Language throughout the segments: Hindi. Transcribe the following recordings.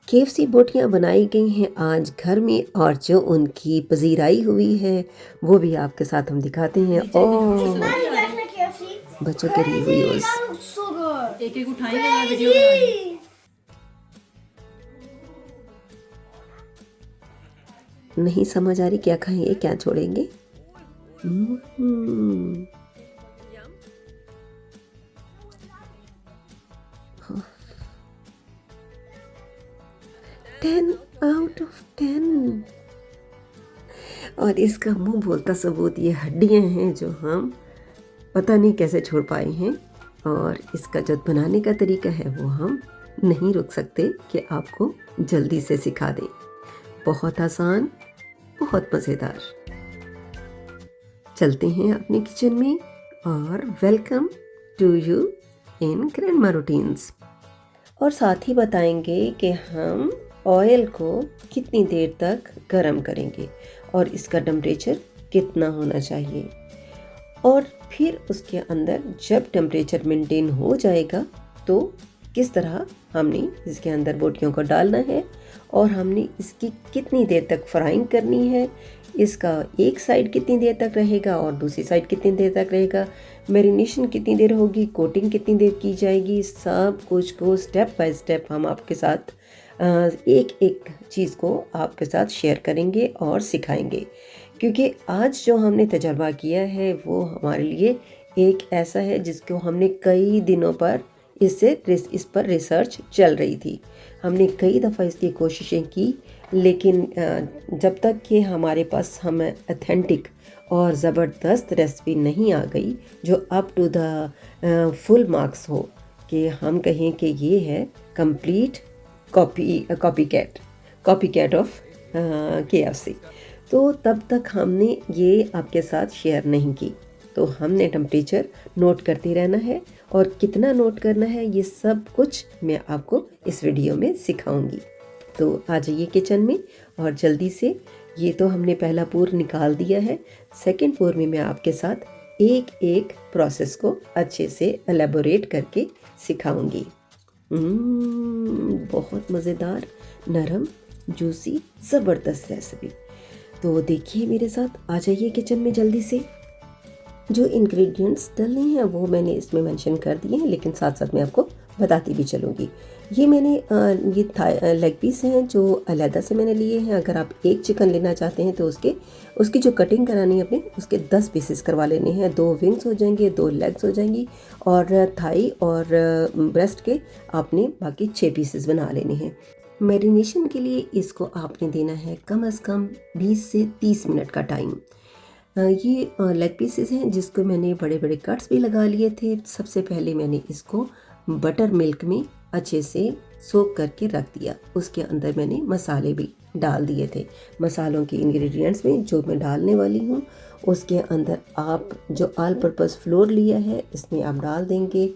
केएफसी बोटियाँ बनाई गई हैं आज घर में और जो उनकी पजीराई हुई है वो भी आपके साथ हम दिखाते हैं। और बच्चों के रिव्यूज एक एक उठाएंगे और वीडियो बनाएंगे। नहीं समझ आ रही क्या खाएंगे क्या छोड़ेंगे। 10 out of 10। और इसका मुंह बोलता सबूत ये हड्डियां हैं जो हम पता नहीं कैसे छोड़ पाए हैं। और इसका जो बनाने का तरीका है वो हम नहीं रुक सकते कि आपको जल्दी से सिखा दें। बहुत आसान, बहुत मज़ेदार। चलते हैं अपने किचन में और welcome to you in grandma routines. और साथ ही बताएंगे कि हम ऑयल को कितनी देर तक गर्म करेंगे और इसका टेम्परेचर कितना होना चाहिए। और फिर उसके अंदर जब टेम्परेचर मेंटेन हो जाएगा तो किस तरह हमने इसके अंदर बोटियों को डालना है और हमने इसकी कितनी देर तक फ्राइंग करनी है, इसका एक साइड कितनी देर तक रहेगा और दूसरी साइड कितनी देर तक रहेगा, मैरिनेशन कितनी देर होगी, कोटिंग कितनी देर की जाएगी, सब कुछ को स्टेप बाय स्टेप हम आपके साथ एक एक चीज़ को आपके साथ शेयर करेंगे और सिखाएंगे। क्योंकि आज जो हमने तजर्बा किया है वो हमारे लिए एक ऐसा है जिसको हमने कई दिनों पर इस पर रिसर्च चल रही थी। हमने कई दफ़ा इसकी कोशिशें की, लेकिन जब तक कि हमारे पास हमें अथेंटिक और ज़बरदस्त रेसिपी नहीं आ गई जो up to the full marks हो कि हम कहें कि ये है complete copy cat of KFC, तो तब तक हमने ये आपके साथ शेयर नहीं की। तो हमने टेम्परेचर नोट करते रहना है और कितना नोट करना है ये सब कुछ मैं आपको इस वीडियो में सिखाऊंगी। तो आ जाइए किचन में और जल्दी से। ये तो हमने पहला पूर निकाल दिया है, सेकंड पूर में मैं आपके साथ एक एक प्रोसेस को अच्छे से एलेबोरेट करके सिखाऊंगी। बहुत मज़ेदार, नरम, जूसी, ज़बरदस्त रेसिपी। तो देखिए मेरे साथ, आ जाइए किचन में जल्दी से। जो इंग्रेडिएंट्स डलने हैं वो मैंने इसमें मेंशन कर दिए हैं, लेकिन साथ साथ मैं आपको बताती भी चलूँगी। ये मैंने ये लेग पीस हैं जो अलहदा से मैंने लिए हैं। अगर आप एक चिकन लेना चाहते हैं तो उसकी जो कटिंग करानी है अपने, उसके 10 पीसेस करवा लेने हैं। 2 विंग्स हो जाएंगे, 2 लेग्स हो जाएंगी और थाई और ब्रेस्ट के आपने बाकी 6 पीसेस बना लेने हैं। मैरिनेशन के लिए इसको आपने देना है कम से कम 20 से 30 मिनट का टाइम। ये लेग पीसेस हैं जिसको मैंने बड़े बड़े कट्स भी लगा लिए थे। सबसे पहले मैंने इसको बटर मिल्क में अच्छे से सोक करके रख दिया। उसके अंदर मैंने मसाले भी डाल दिए थे। मसालों के इंग्रेडिएंट्स में जो मैं डालने वाली हूँ उसके अंदर आप जो ऑल पर्पस फ्लोर लिया है इसमें आप डाल देंगे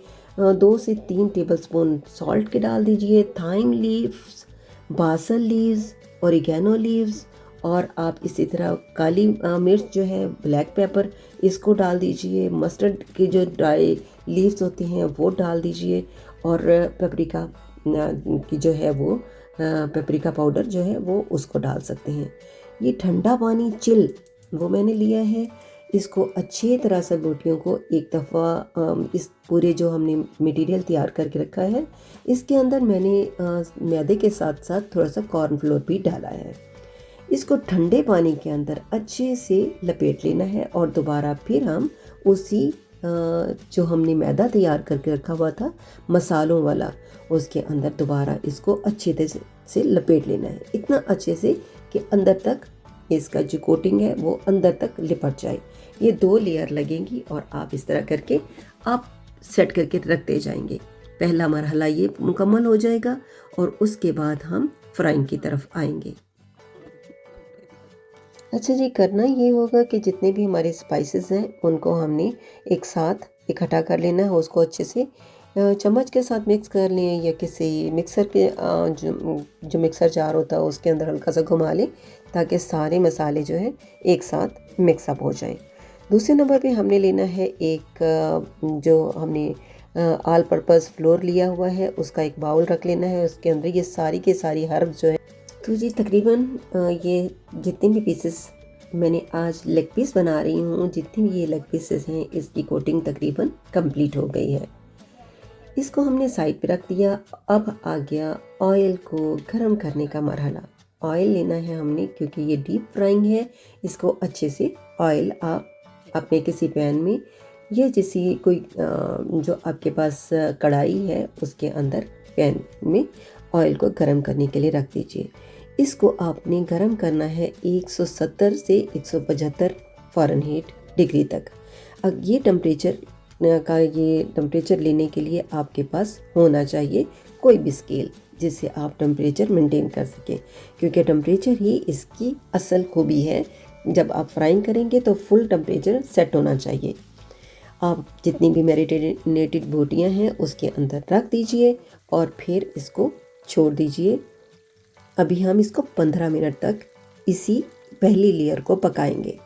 2 से 3 टेबलस्पून सॉल्ट के डाल दीजिए, thyme leaves, basil leaves, oregano leaves, और आप इसी तरह काली मिर्च जो है, ब्लैक पेपर, इसको डाल दीजिए। मस्टर्ड के जो ड्राई लीव्स होते हैं वो डाल दीजिए और पेपरिका की जो है वो पेपरिका पाउडर जो है वो उसको डाल सकते हैं। ये ठंडा पानी चिल वो मैंने लिया है। इसको अच्छी तरह से बोटियों को एक दफ़ा इस पूरे जो हमने मटेरियल तैयार करके रखा है इसके अंदर मैंने मैदे के साथ साथ थोड़ा सा कॉर्नफ्लोर भी डाला है। इसको ठंडे पानी के अंदर अच्छे से लपेट लेना है और दोबारा फिर हम उसी जो हमने मैदा तैयार करके रखा हुआ था मसालों वाला, उसके अंदर दोबारा इसको अच्छे तरह से लपेट लेना है, इतना अच्छे से कि अंदर तक इसका जो कोटिंग है वो अंदर तक लिपट जाए। ये 2 लेयर लगेंगी और आप इस तरह करके आप सेट करके रखते जाएंगे। पहला मरहला ये मुकम्मल हो जाएगा और उसके बाद हम फ्राइंग की तरफ आएंगे। अच्छा जी, करना ये होगा कि जितने भी हमारे स्पाइसेस हैं उनको हमने एक साथ इकट्ठा कर लेना है। उसको अच्छे से चम्मच के साथ मिक्स कर लें या किसी मिक्सर के जो मिक्सर जार होता है उसके अंदर हल्का सा घुमा लें ताकि सारे मसाले जो है एक साथ मिक्सअप हो जाएं। दूसरे नंबर पे हमने लेना है एक जो हमने ऑल पर्पस फ्लोर लिया हुआ है, उसका एक बाउल रख लेना है, उसके अंदर ये सारी के सारी हर्ब जो है। तो जी तकरीबन ये जितने भी पीसेस मैंने आज लेग पीस बना रही हूँ, जितने भी ये लेग पीसेस हैं, इसकी कोटिंग तकरीबन कंप्लीट हो गई है। इसको हमने साइड पे रख दिया। अब आ गया ऑयल को गर्म करने का मरहला। ऑयल लेना है हमने, क्योंकि ये डीप फ्राइंग है। इसको अच्छे से ऑयल आप अपने किसी पैन में या किसी कोई जो आपके पास कढ़ाई है उसके अंदर पैन में ऑयल को गर्म करने के लिए रख दीजिए। इसको आपने गर्म करना है 170 से 175 फ़ारेनहीट डिग्री तक। अब ये टेम्परेचर लेने के लिए आपके पास होना चाहिए कोई भी स्केल, जिससे आप टेम्परेचर मेंटेन कर सकें, क्योंकि टेम्परेचर ही इसकी असल खूबी है। जब आप फ्राइंग करेंगे तो फुल टेम्परेचर सेट होना चाहिए। आप जितनी भी मैरिनेटेड बोटियाँ हैं उसके अंदर रख दीजिए और फिर इसको छोड़ दीजिए। अभी हम इसको 15 मिनट तक इसी पहली लेयर को पकाएंगे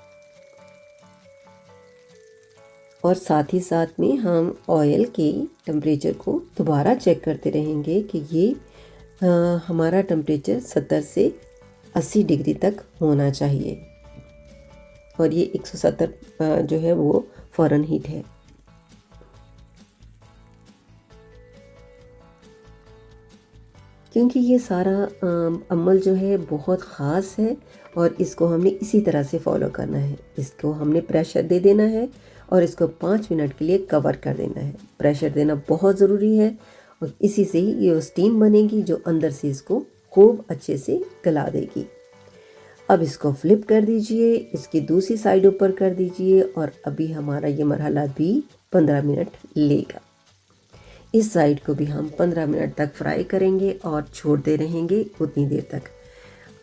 और साथ ही साथ में हम ऑयल के टेम्परेचर को दोबारा चेक करते रहेंगे कि ये हमारा टेम्परेचर 70 से 80 डिग्री तक होना चाहिए और ये 170 जो है वो फ़ारेनहीट है। क्योंकि ये सारा अमल जो है बहुत ख़ास है और इसको हमने इसी तरह से फॉलो करना है। इसको हमने प्रेशर दे देना है और इसको 5 मिनट के लिए कवर कर देना है। प्रेशर देना बहुत ज़रूरी है और इसी से ही ये स्टीम बनेगी जो अंदर से इसको खूब अच्छे से गला देगी। अब इसको फ्लिप कर दीजिए, इसकी दूसरी साइड ऊपर कर दीजिए और अभी हमारा ये मरहला भी 15 मिनट लेगा। इस साइड को भी हम 15 मिनट तक फ्राई करेंगे और छोड़ते रहेंगे उतनी देर तक।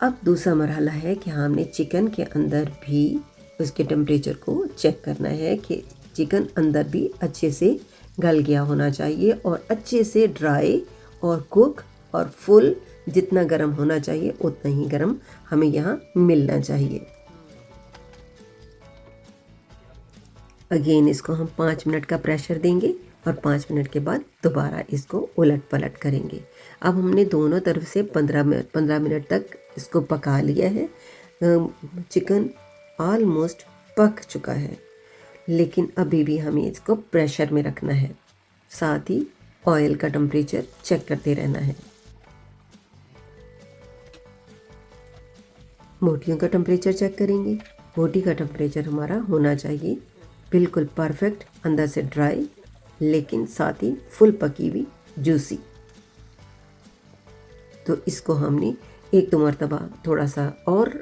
अब दूसरा मरहला है कि हमने चिकन के अंदर भी उसके टेम्परेचर को चेक करना है कि चिकन अंदर भी अच्छे से गल गया होना चाहिए और अच्छे से ड्राई और कुक और फुल जितना गर्म होना चाहिए उतना ही गर्म हमें यहाँ मिलना चाहिए। अगेन इसको हम 5 मिनट का प्रेशर देंगे और 5 मिनट के बाद दोबारा इसको उलट पलट करेंगे। अब हमने दोनों तरफ से 15 मिनट तक इसको पका लिया है। चिकन ऑलमोस्ट पक चुका है, लेकिन अभी भी हमें इसको प्रेशर में रखना है। साथ ही ऑयल का टेम्परेचर चेक करते रहना है। बोटियों का टेम्परेचर चेक करेंगे। बोटी का टेम्परेचर हमारा होना चाहिए बिल्कुल परफेक्ट, अंदर से ड्राई लेकिन साथ ही फुल पकी हुई जूसी। तो इसको हमने 1-2 मरतबा थोड़ा सा और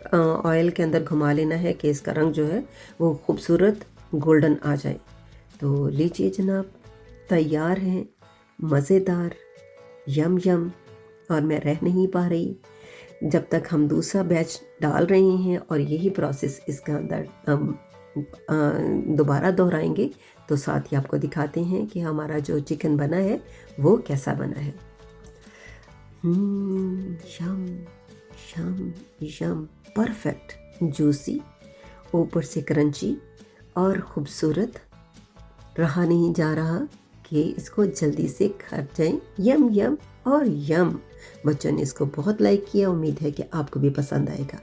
ऑयल के अंदर घुमा लेना है कि इसका रंग जो है वो खूबसूरत गोल्डन आ जाए। तो लीजिए जनाब, तैयार हैं मज़ेदार यम यम। और मैं रह नहीं पा रही जब तक हम दूसरा बैच डाल रहे हैं और यही प्रोसेस इसका अंदर दोबारा दोहराएंगे तो साथ ही आपको दिखाते हैं कि हमारा जो चिकन बना है वो कैसा बना है। यम यम यम, परफेक्ट, जूसी, ऊपर से क्रंची और ख़ूबसूरत। रहा नहीं जा रहा कि इसको जल्दी से खा जाएं। यम यम और यम। बच्चों ने इसको बहुत लाइक किया, उम्मीद है कि आपको भी पसंद आएगा।